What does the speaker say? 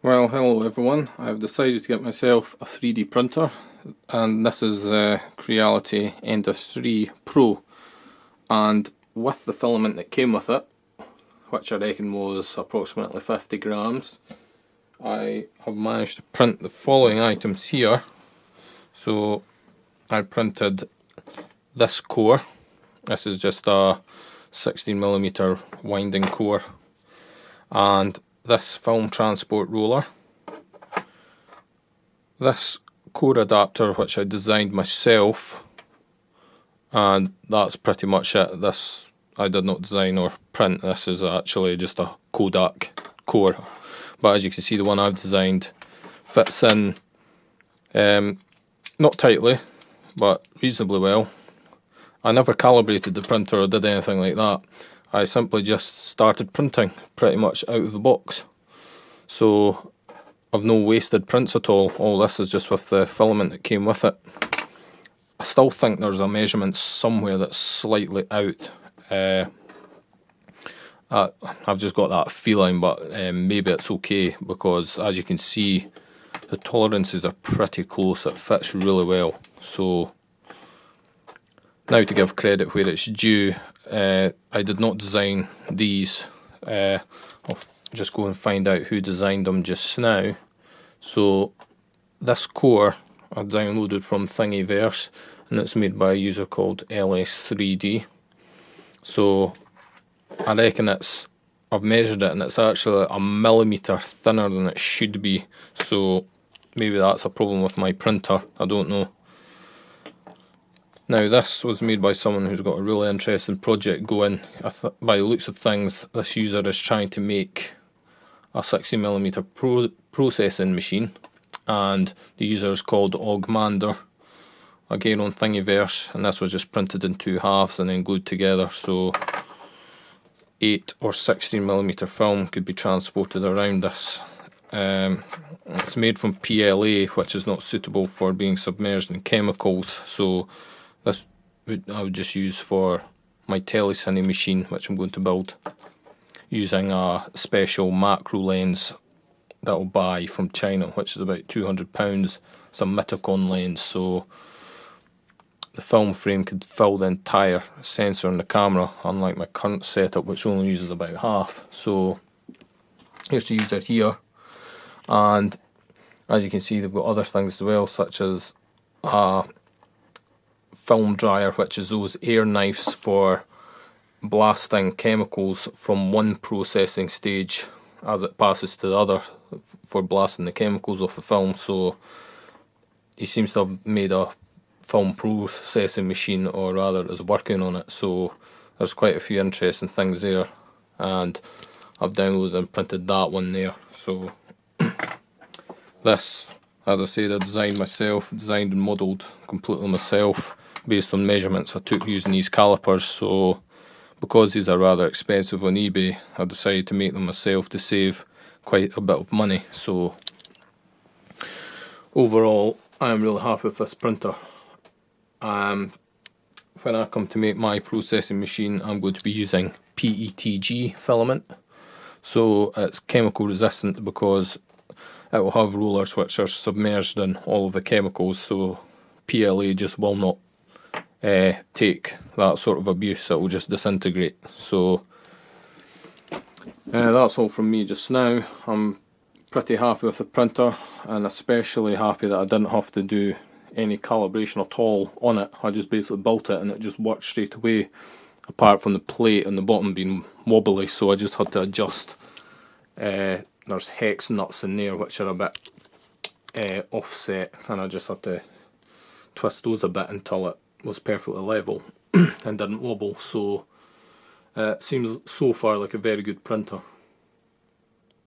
Well, hello everyone. I've decided to get myself a 3D printer, and this is Creality Ender 3 Pro. And with the filament that came with it, which I reckon was approximately 50 grams, I have managed to print the following items here. So I printed this core. This is just a 16mm winding core, and this film transport roller, this core adapter which I designed myself, and that's pretty much it. This I did not design or print. This is actually just a Kodak core, but as you can see, the one I've designed fits in not tightly but reasonably well. I never calibrated the printer or did anything like that. I simply just started printing pretty much out of the box. So I've no wasted prints at all. All this is just with the filament that came with it. I still think there's a measurement somewhere that's slightly out. I've just got that feeling, but maybe it's okay, because as you can see, the tolerances are pretty close. It fits really well. So now, to give credit where it's due, I did not design these. I'll just go and find out who designed them just now. So this core I downloaded from Thingiverse, and it's made by a user called LS3D. So I reckon I've measured it, and it's actually a millimetre thinner than it should be. So maybe that's a problem with my printer, I don't know. Now, this was made by someone who's got a really interesting project going. By the looks of things, this user is trying to make a 60mm processing machine, and the user is called Augmander, again on Thingiverse, and this was just printed in two halves and then glued together, so 8 or 16mm film could be transported around this. It's made from PLA, which is not suitable for being submerged in chemicals, so this I would just use for my telecine machine, which I'm going to build using a special macro lens that I'll buy from China, which is about £200. It's a Mittacon lens, so the film frame could fill the entire sensor in the camera, unlike my current setup, which only uses about half. So here's the user here, and as you can see, they've got other things as well, such as a film dryer, which is those air knives for blasting chemicals from one processing stage as it passes to the other for blasting the chemicals off the film. So he seems to have made a film processing machine, or rather is working on it, so there's quite a few interesting things there, and I've downloaded and printed that one there. So this, as I said, I designed and modelled completely myself based on measurements I took using these calipers. So because these are rather expensive on eBay, I decided to make them myself to save quite a bit of money. So overall, I am really happy with this printer. When I come to make my processing machine, I'm going to be using PETG filament. So it's chemical resistant because it will have rollers which are submerged in all of the chemicals, so PLA just will not take that sort of abuse. It will just disintegrate. So that's all from me just now. I'm pretty happy with the printer, and especially happy that I didn't have to do any calibration at all on it. I just basically built it and it just worked straight away, apart from the plate on the bottom being wobbly, so I just had to adjust. There's hex nuts in there which are a bit offset, and I just had to twist those a bit until it was perfectly level and didn't wobble. So it seems so far like a very good printer.